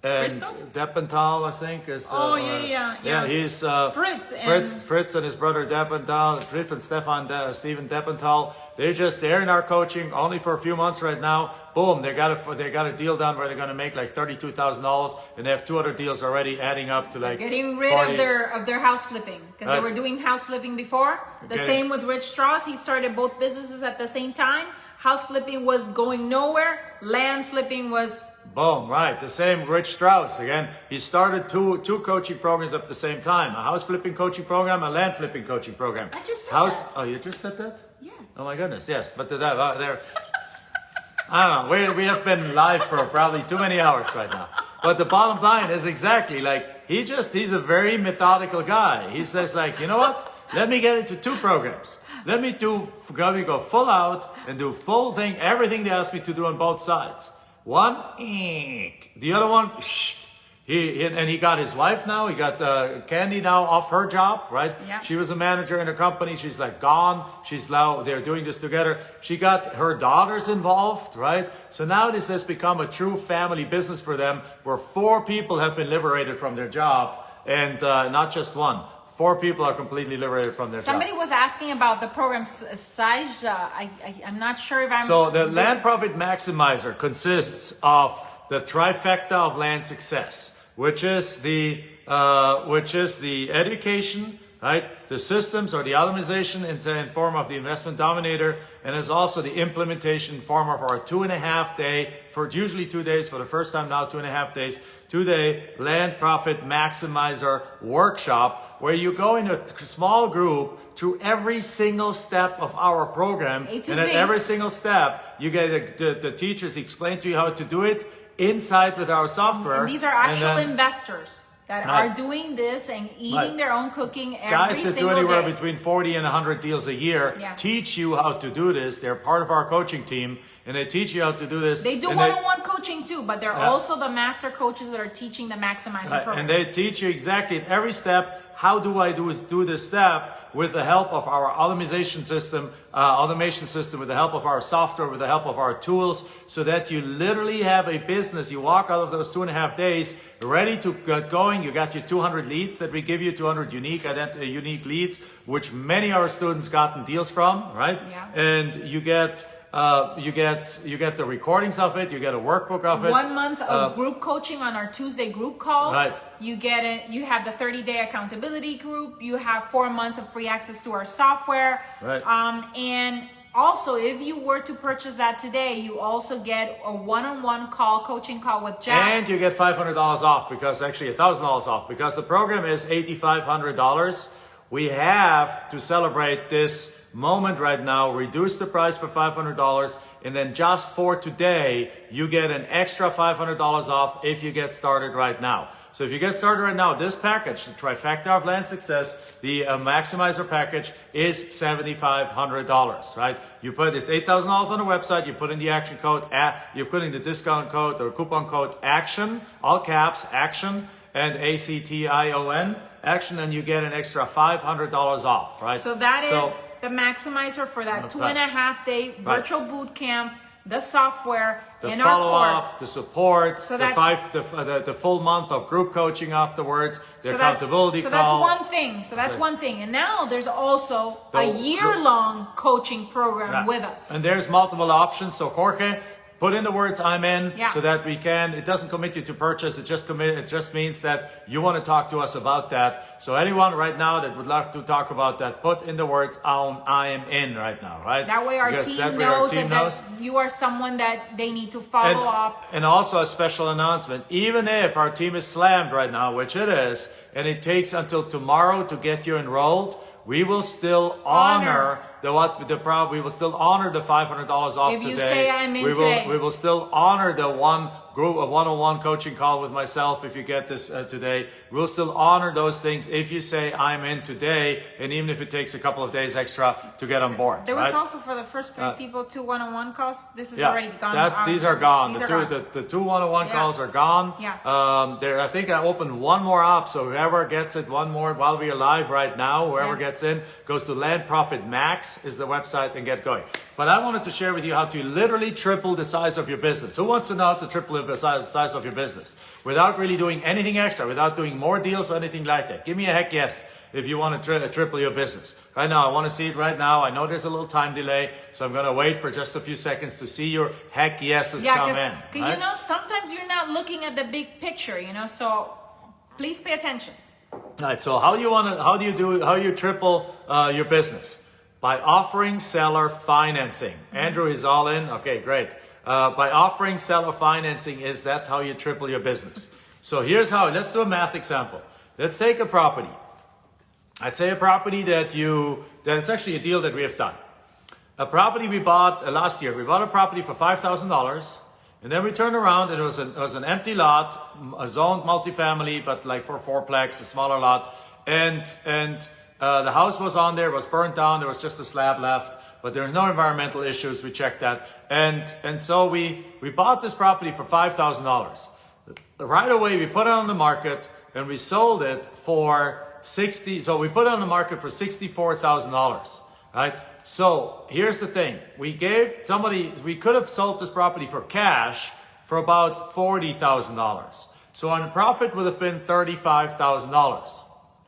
And Deppenthal, I think, is. Yeah. He's Fritz and his brother Deppenthal, Fritz and Steven Deppenthal. They're in our coaching only for a few months right now. Boom, they got a deal done where they're going to make like $32,000, and they have 2 other deals already, adding up to like getting rid 40. of their house flipping because they were doing house flipping before. The same with Rich Strauss. He started both businesses at the same time. House flipping was going nowhere. Land flipping was. Boom, right. The same Rich Strauss. Again, he started two coaching programs at the same time. A house flipping coaching program, a land flipping coaching program. I just said that. Oh, you just said that? Yes. Oh my goodness, yes. But there, I don't know. We have been live for probably too many hours right now. But the bottom line is exactly like, he's a very methodical guy. He says like, you know what? Let me get into 2 programs. Let me go full out and do full thing, everything they ask me to do on both sides. One, the other one, he got his wife now. He got Candy now off her job, right? Yeah. She was a manager in a company. She's like gone. She's now, they're doing this together. She got her daughters involved, right? So now this has become a true family business for them where 4 people have been liberated from their job and not just one. 4 people are completely liberated from their Somebody job. was asking about the program size. I'm not sure if I'm. So the Land Profit Maximizer consists of the trifecta of land success, which is the education, right? The systems or the automation in form of the investment dominator, and it's also the implementation in form of our 2.5 day, for usually 2 days, for the first time now 2.5 days, 2-day Land Profit Maximizer workshop, where you go in a small group through every single step of our program. A to And at Z. every single step, you get the teachers explain to you how to do it inside with our software. And these are And actual then investors that Right. are doing this and eating Right. their own cooking every guys that do single anywhere day. between 40 and 100 deals a year Yeah. teach you how to do this. They're part of our coaching team, and they teach you how to do this. They do And one-on-one coaching too, but they're Yeah. also the master coaches that are teaching the Maximizer Right, program. and they teach you exactly at every step, how do I do this step with the help of our automation system, with the help of our software, with the help of our tools, so that you literally have a business. You walk out of those 2.5 days ready to get going. You got your 200 leads that we give you, 200 unique leads, which many of our students gotten deals from, right? Yeah. And you get the recordings of it. You get a workbook of it. 1 month of group coaching on our Tuesday group calls. Right. You get it. You have the 30-day accountability group. You have 4 months of free access to our software. Right. And also, if you were to purchase that today, you also get a one-on-one coaching call with Jack. And you get $500 off, because actually $1,000 off, because the program is $8,500. We have to celebrate this moment right now, reduce the price for $500, and then just for today, you get an extra $500 off if you get started right now. So if you get started right now, this package, the Trifecta of Land Success, the Maximizer package, is $7,500, right? It's $8,000 on the website. You put in the action code, you put in the discount code or coupon code ACTION, all caps, ACTION, and ACTION, action, and you get an extra $500 off, right? So that is the Maximizer for that 2.5 day virtual boot camp, the software, the in our course. follow-up, the support, So the full month of group coaching afterwards, the So accountability that's call. one thing. So that's Okay. one thing. And now there's also The- a year-long coaching program Yeah. with us. And there's multiple options. So Jorge, put in the words "I'm in," Yeah. so that we can. It doesn't commit you to purchase. It just means that you want to talk to us about that. So anyone right now that would love to talk about that, put in the words "I am in" right now, right? That way our Because team that way knows team that you are someone that they need to follow up. And also a special announcement, even if our team is slammed right now, which it is, and it takes until tomorrow to get you enrolled, we will still honor we will still honor the $500 off If today. you say I'm in we today. will still honor the one-on-one coaching call with myself if you get this today. We'll still honor those things if you say I'm in today, and even if it takes a couple of days extra to get on board. There was right? also for the first 3 people 2 one-on-one calls. This is already gone. These are gone. These The are two, gone. the two one-on-one Yeah. calls are gone. Yeah. I think I opened one more up, so whoever gets it, one more while we are live right now, whoever Yeah. gets in, goes to Land Profit Max is the website and get going. But I wanted to share with you how to literally triple the size of your business. Who wants to know how to triple the size of your business without really doing anything extra, without doing more deals or anything like that? Give me a heck yes if you want to triple your business. Right now, I want to see it right now. I know there's a little time delay, so I'm going to wait for just a few seconds to see your heck yeses come in. Because right? you know, sometimes you're not looking at the big picture, you know, so please pay attention. All right, so how do you triple your business? By offering seller financing. Andrew is all in. Okay, great. By offering seller financing that's how you triple your business. So here's how. Let's do a math example. Let's take a property. I'd say a property that is actually a deal that we have done. A property we bought last year. We bought a property for $5,000, and then we turned around and it was an empty lot, a zoned multifamily, but like for fourplex, a smaller lot, and the house was on there, was burnt down, there was just a slab left, but there's no environmental issues, we checked that. And so we bought this property for $5,000. Right away, we put it on the market and we sold it for so we put it on the market for $64,000, right? So here's the thing. We could have sold this property for cash for about $40,000. So our profit would have been $35,000,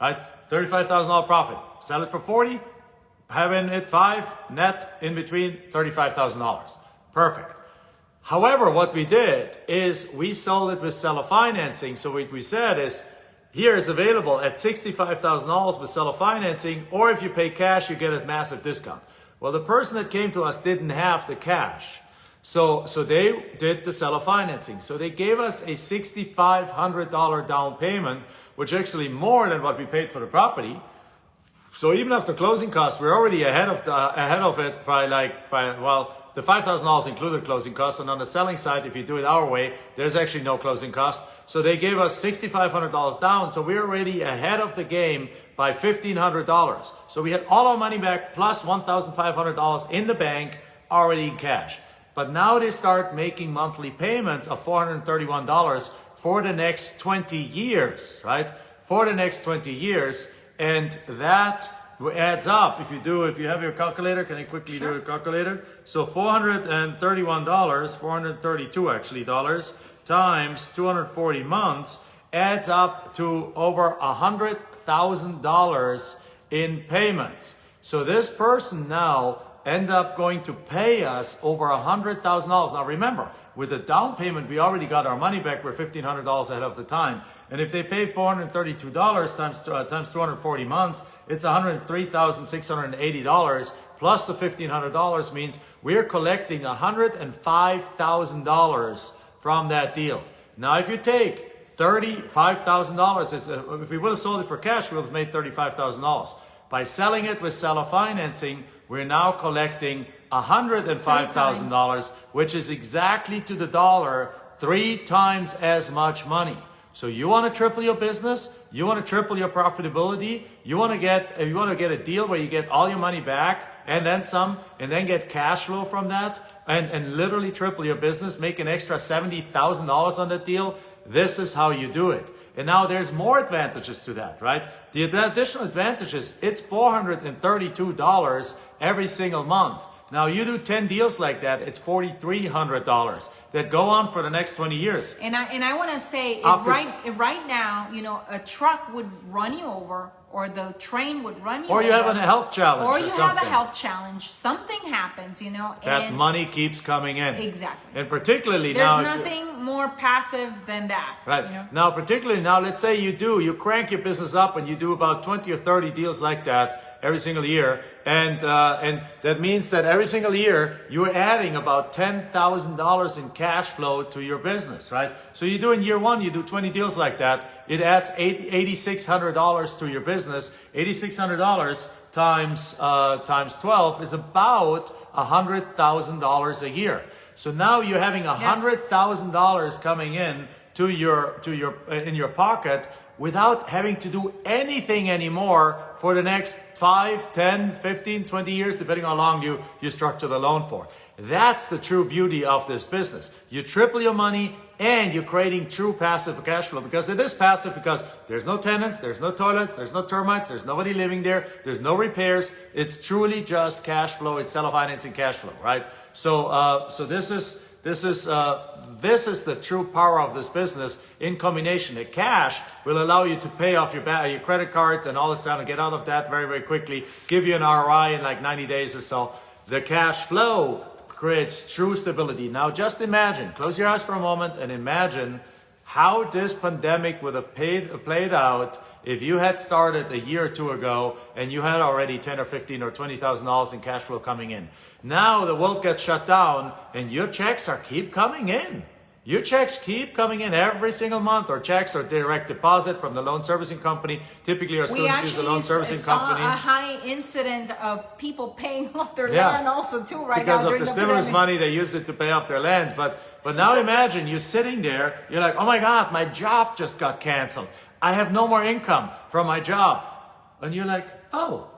right? $35,000 profit. Sell it for 40, having it 5 net in between, $35,000. Perfect. However, what we did is we sold it with seller financing. So what we said is here is available at $65,000 with seller financing, or if you pay cash, you get a massive discount. Well, the person that came to us didn't have the cash. So they did the seller financing. So they gave us a $6,500 down payment, which is actually more than what we paid for the property. So even after closing costs, we're already ahead of it by the $5,000 included closing costs, and on the selling side, if you do it our way, there's actually no closing costs. So they gave us $6,500 down, so we're already ahead of the game by $1,500. So we had all our money back plus $1,500 in the bank already in cash. But now they start making monthly payments of $431 for the next 20 years, right? For the next 20 years, and that adds up. If you have your calculator, can you quickly do a calculator? So $431, 432 actually dollars, times 240 months adds up to over $100,000 in payments. So this person now end up going to pay us over $100,000. Now remember, with the down payment, we already got our money back. We're $1,500 ahead of the time. And if they pay $432 times 240 months, it's $103,680 plus the $1,500 means we're collecting $105,000 from that deal. Now, if you take $35,000, if we would have sold it for cash, we would have made $35,000. By selling it with seller financing, we're now collecting $105,000, which is exactly to the dollar 3 times as much money. So you want to triple your business, you want to triple your profitability, you want to get a deal where you get all your money back and then some, and then get cash flow from that, and literally triple your business, make an extra $70,000 on that deal. This is how you do it. And now there's more advantages to that, right? The additional advantages, it's $432 every single month. Now you do 10 deals like that, it's $4,300 that go on for the next 20 years. And I want to say, if right now, a truck would run you over, or the train would run you over. Or you have a health challenge or you have a health challenge, something happens, that money keeps coming in. Exactly. And particularly there's now, nothing more passive than that. Right. Now, particularly now, let's say you crank your business up and you do about 20 or 30 deals like that every single year. And that means that every single year you're adding about $10,000 in cash flow to your business, right? So you do in year one, you do 20 deals like that. It adds $8,600 to your business. $8,600 times 12 is about $100,000 a year. So now you're having $100,000 coming in to your pocket without having to do anything anymore for the next 5, 10, 15, 20 years, depending on how long you structure the loan for. That's the true beauty of this business. You triple your money and you're creating true passive cash flow, because it is passive because there's no tenants, there's no toilets, there's no termites, there's nobody living there, there's no repairs. It's truly just cash flow. It's seller financing cash flow, right? So this is the true power of this business in combination. The cash will allow you to pay off your credit cards and all this stuff and get out of that very, very quickly, give you an ROI in like 90 days or so. The cash flow creates true stability. Now just imagine, close your eyes for a moment and imagine how this pandemic would have played out if you had started a year or two ago and you had already $10 or $15 or $20,000 in cash flow coming in. Now the world gets shut down and your checks keep coming in. Your checks keep coming in every single month, or checks or direct deposit from the loan servicing company. Typically our students use the loan servicing company. We actually saw a high incident of people paying off their land also too right now during the pandemic. Because of the stimulus money, they used it to pay off their land. But now imagine you're sitting there, you're like, oh my God, my job just got canceled. I have no more income from my job. And you're like, oh,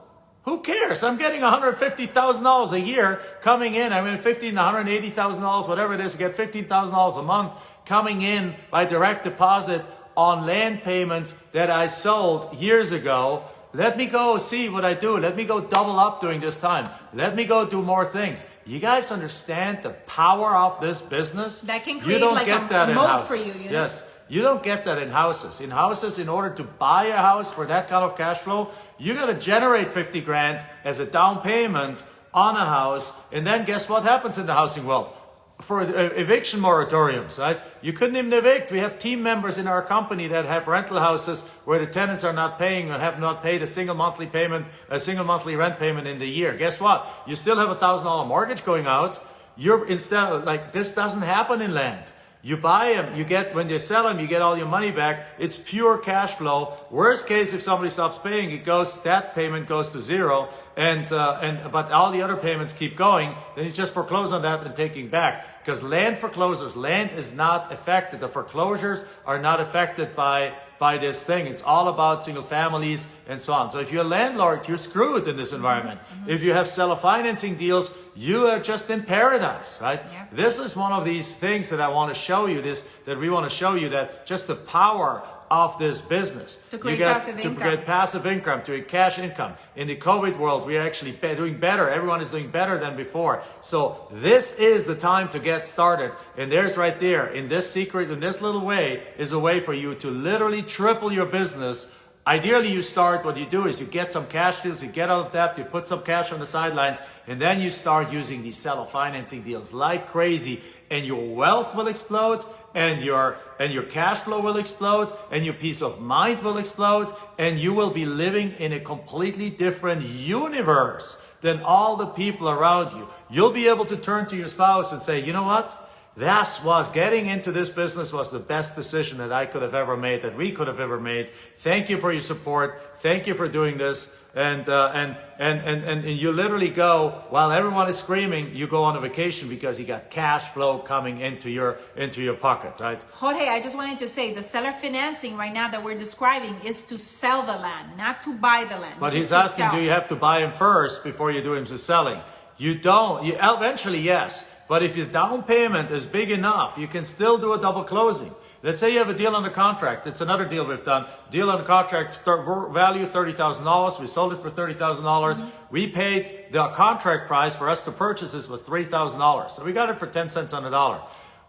who cares? I'm getting $150,000 a year coming in. I mean, $15,000 to $180,000, whatever it is, to get $15,000 a month coming in by direct deposit on land payments that I sold years ago. Let me go see what I do. Let me go double up during this time. Let me go do more things. You guys understand the power of this business? That can create like a moat for you. Yes. You don't get that in houses. In houses, in order to buy a house for that kind of cash flow, you got to generate 50 grand as a down payment on a house. And then guess what happens in the housing world? for eviction moratoriums, right? You couldn't even evict. We have team members in our company that have rental houses where the tenants are not paying and have not paid a single monthly rent payment in the year. Guess what? You still have $1,000 mortgage going out. This doesn't happen in land. You buy them, when you sell them, you get all your money back. It's pure cash flow. Worst case, if somebody stops paying, that payment goes to zero, but all the other payments keep going. Then you just foreclose on that and taking back. Because land foreclosures, land is not affected. The foreclosures are not affected by this thing. It's all about single families and so on. So if you're a landlord, you're screwed in this environment. Mm-hmm. If you have seller financing deals, you are just in paradise, right? Yeah. This is one of these things that I want to show you that we want to show you that just the power of this business. To create passive income. To create passive income, to create cash income. In the COVID world, we are actually doing better. Everyone is doing better than before. So this is the time to get started. And there's right there, in this little way, is a way for you to literally triple your business. Ideally, what you do is you get some cash deals, you get out of debt, you put some cash on the sidelines, and then you start using these seller financing deals like crazy, and your wealth will explode, and your cash flow will explode, and your peace of mind will explode, and you will be living in a completely different universe than all the people around you. You'll be able to turn to your spouse and say, you know what? Getting into this business was the best decision that I could have ever made, that we could have ever made. Thank you for your support. Thank you for doing this. And you literally go, while everyone is screaming, you go on a vacation because you got cash flow coming into your pocket, right? Jorge, I just wanted to say the seller financing right now that we're describing is to sell the land, not to buy the land. But he's asking, do you have to buy him first before you do him to selling? You don't. Eventually, yes. But if your down payment is big enough, you can still do a double closing. Let's say you have a deal under contract. It's another deal we've done. Deal under contract, value $30,000. We sold it for $30,000. Mm-hmm. We paid the contract price for us to purchase this was $3,000. So we got it for 10 cents on the dollar.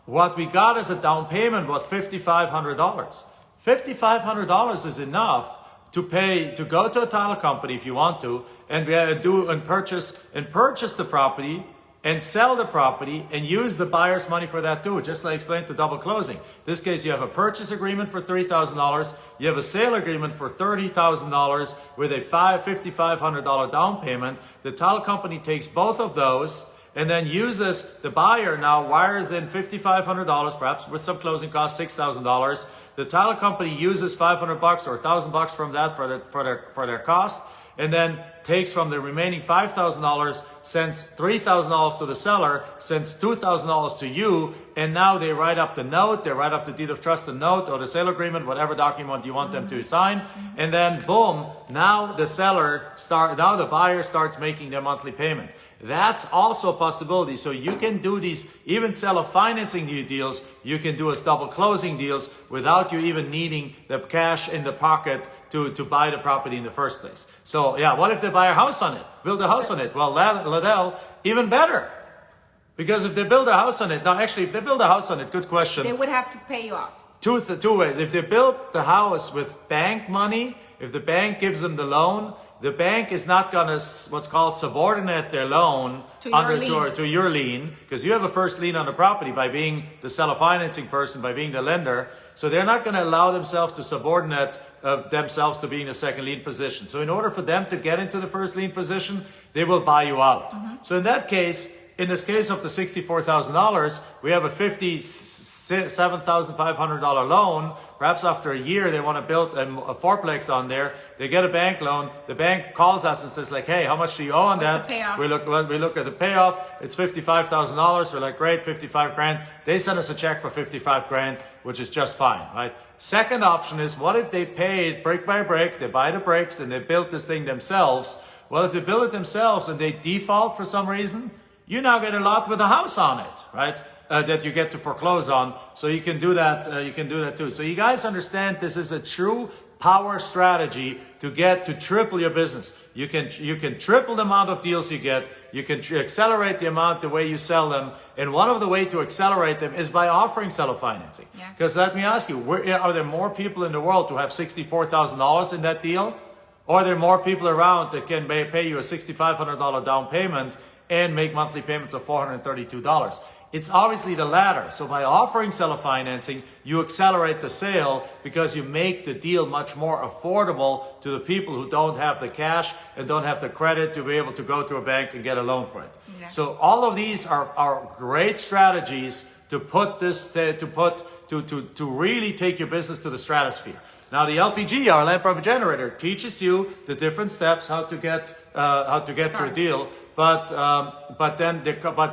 What we got as a down payment was $5,500. $5,500 is enough to go to a title company if you want to, and purchase the property and sell the property and use the buyer's money for that too, just like I explained to double closing. In this case, you have a purchase agreement for $3,000, you have a sale agreement for $30,000 with a $5,500 down payment. The title company takes both of those and then the buyer now wires in $5,500, perhaps with some closing costs, $6,000. The title company uses $500 or $1,000 from that for their cost, and then takes from the remaining $5,000, sends $3,000 to the seller, sends $2,000 to you, and now they write up the note, they write up the deed of trust, the note, or the sale agreement, whatever document you want them to sign, and then boom, now the buyer starts making their monthly payment. That's also a possibility. So you can do these, even seller financing deals, you can do as double closing deals without you even needing the cash in the pocket to buy the property in the first place. So yeah, what if they buy a house on it, build a house on it? Well, Ladell, even better. Because if they build a house on it, good question. They would have to pay you off. Two ways. If they build the house with bank money, if the bank gives them the loan, the bank is not going to what's called subordinate their loan to your lien, because you have a first lien on the property by being the seller financing person, by being the lender. So they're not going to allow themselves to subordinate themselves to being a second lien position. So in order for them to get into the first lien position, they will buy you out. Mm-hmm. So in this case of the $64,000, we have a $57,500 loan. Perhaps after a year they want to build a fourplex on there. They get a bank loan. The bank calls us and says like, hey, how much do you owe on that? The payoff? We look at the payoff. It's $55,000. We're like, great, 55 grand. They send us a check for 55 grand, which is just fine, right? Second option is, what if they paid brick by brick, they buy the bricks and they build this thing themselves? Well, if they build it themselves and they default for some reason, you now get a lot with a house on it, right? That you get to foreclose on. So you can do that. You can do that too. So you guys understand this is a true power strategy to triple your business. You can triple the amount of deals you get. You can accelerate the amount the way you sell them. And one of the way to accelerate them is by offering seller financing. Because let me ask you, are there more people in the world who have $64,000 in that deal? Or are there more people around that can pay you a $6,500 down payment and make monthly payments of $432? It's obviously the latter. So by offering seller financing, you accelerate the sale because you make the deal much more affordable to the people who don't have the cash and don't have the credit to be able to go to a bank and get a loan for it. Yeah. So all of these are great strategies to put this to really take your business to the stratosphere. Now the LPG, our land profit generator, teaches you the different steps how to get to a deal. But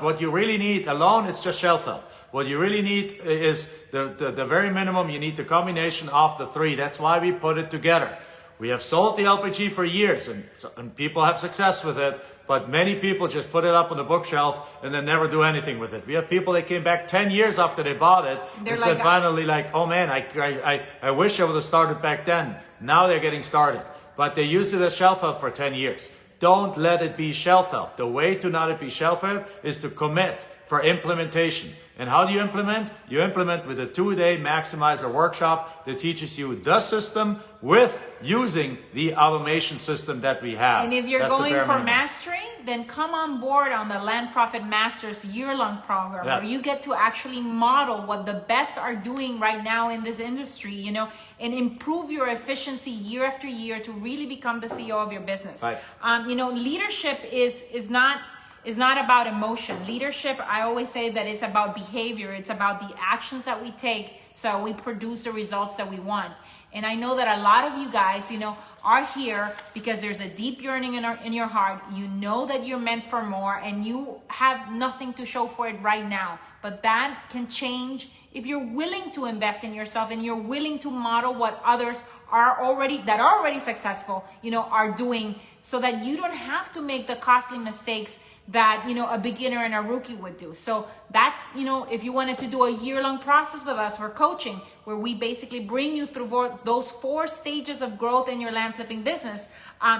what you really need alone is just shelf help. What you really need is the very minimum. You need the combination of the three. That's why we put it together. We have sold the LPG for years, and people have success with it. But many people just put it up on the bookshelf and then never do anything with it. We have people that came back 10 years after they bought it and said finally like, oh man, I wish I would have started back then. Now they're getting started. But they used it as shelf help for 10 years. Don't let it be shelf help. The way to not it be shelf help is to commit for implementation. And how do you implement? You implement with a 2-day maximizer workshop that teaches you the system with using the automation system that we have. And if you're going for mastery, then come on board on the Land Profit Masters year-long program, where you get to actually model what the best are doing right now in this industry, you know, and improve your efficiency year after year to really become the CEO of your business. Right. You know, leadership is not about emotion. Leadership, I always say that it's about behavior. It's about the actions that we take so we produce the results that we want. And I know that a lot of you guys, you know, are here because there's a deep yearning in your heart. You know that you're meant for more and you have nothing to show for it right now. But that can change if you're willing to invest in yourself and you're willing to model what others are already successful, you know, are doing, so that you don't have to make the costly mistakes that, you know, a beginner and a rookie would do. So that's, you know, if you wanted to do a year-long process with us for coaching, where we basically bring you through those 4 stages of growth in your land flipping business,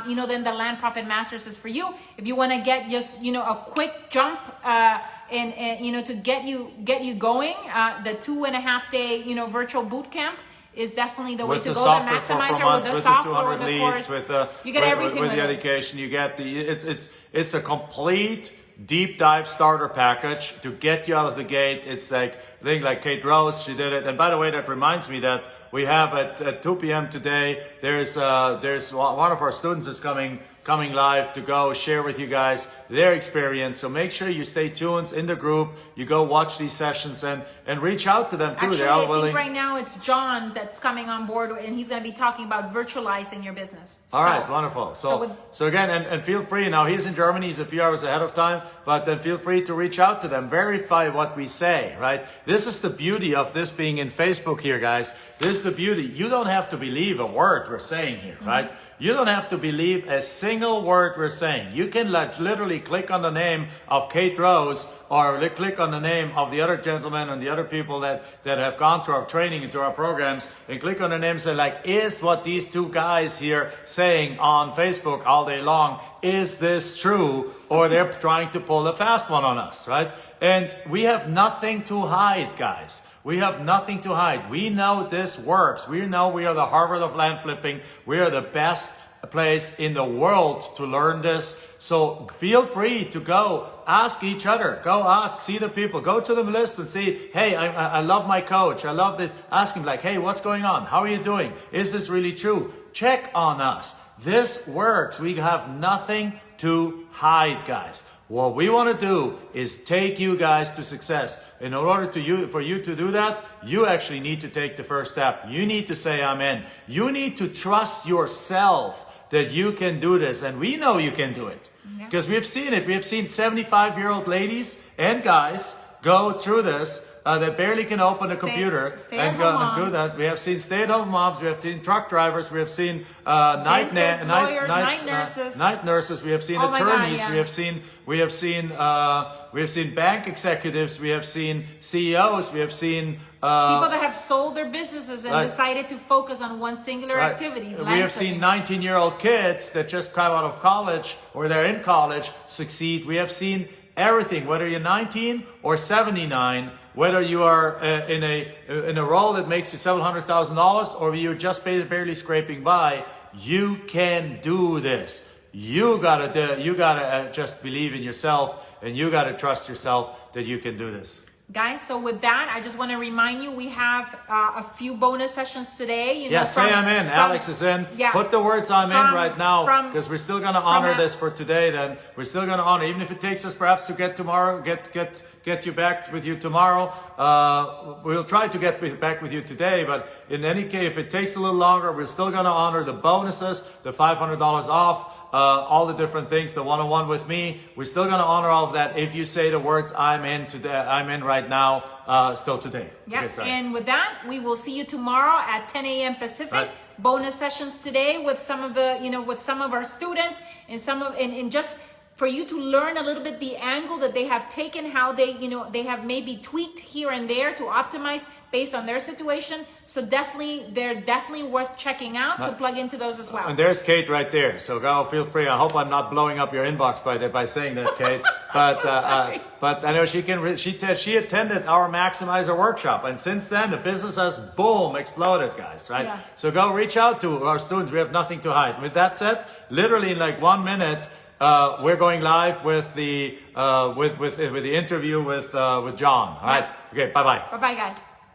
you know, then the Land Profit Masters is for you. If you want to get just, you know, a quick jump and you know, to get you going, the 2.5-day, you know, virtual boot camp is definitely the way to go. The maximizer with the software, with the course, you get everything with the education. You get it's a complete deep dive starter package to get you out of the gate. It's like, I think like Kate Rose, she did it. And by the way, that reminds me that we have at 2 p.m. today, there's one of our students is coming live to go share with you guys their experience. So make sure you stay tuned in the group. You go watch these sessions and reach out to them too. Actually, I think right now it's John that's coming on board, and he's going to be talking about virtualizing your business. All right, wonderful. So again, and feel free. Now he's in Germany. He's a few hours ahead of time, but then feel free to reach out to them. Verify what we say, right? This is the beauty of this being in Facebook here, guys. This is the beauty. You don't have to believe a word we're saying here, right? You don't have to believe a single word we're saying. You can literally click on the name of Kate Rose, or click on the name of the other gentlemen and the other people that have gone through our training and through our programs, and click on the name and say, like, is what these 2 guys here saying on Facebook all day long, is this true? Or they're trying to pull a fast one on us, right? And we have nothing to hide, guys. We have nothing to hide. We know this works. We know we are the Harvard of land flipping. We are the best place in the world to learn this. So feel free to go ask each other. Go ask, see the people. Go to the list and see, hey, I love my coach. I love this. Ask him like, hey, what's going on? How are you doing? Is this really true? Check on us. This works. We have nothing to hide, guys. What we want to do is take you guys to success. In order for you to do that, you actually need to take the first step. You need to say, I'm in. You need to trust yourself that you can do this. And we know you can do it. Because we've seen it. We have seen 75-year-old ladies and guys go through this that barely can open a computer and do that. We have seen stay-at-home moms. We have seen truck drivers. We have seen night nurses. We have seen attorneys. We have seen bank executives. We have seen CEOs. We have seen people that have sold their businesses and decided to focus on one singular activity. We have seen 19-year-old kids that just come out of college or they're in college succeed. We have seen everything, whether you're 19 or 79, whether you are in a role that makes you $700,000 or you're just barely scraping by, you can do this. You gotta just believe in yourself, and you gotta trust yourself that you can do this. Guys, so with that, I just want to remind you, we have a few bonus sessions today. You know, Yeah, say I'm in. Alex is in. Yeah. Put the words I'm in right now, from- because we're still going to honor a- this for today. Then we're still going to honor, even if it takes us perhaps to get tomorrow, get you back with you tomorrow. We'll try to get back with you today, but in any case, if it takes a little longer, we're still going to honor the bonuses, the $500 off. All the different things, the one-on-one with me, we're still going to honor all of that if you say the words I'm in today, I'm in right now, still today. Yeah, Okay, and with that, we will see you tomorrow at 10 a.m. Pacific. Right. Bonus sessions today with some of the, with some of our students and just for you to learn a little bit the angle that they have taken, how they, they have maybe tweaked here and there to optimize based on their situation. So they're definitely worth checking out. So plug into those as well. And there's Kate right there. So go, feel free. I hope I'm not blowing up your inbox by saying that, Kate. But but I know she can. She attended our Maximizer workshop, and since then the business has boom exploded, guys. Right? Yeah. So go reach out to our students. We have nothing to hide. With that said, literally in like 1 minute. We're going live with the interview with John. All right. Okay. Bye bye. Bye bye, guys.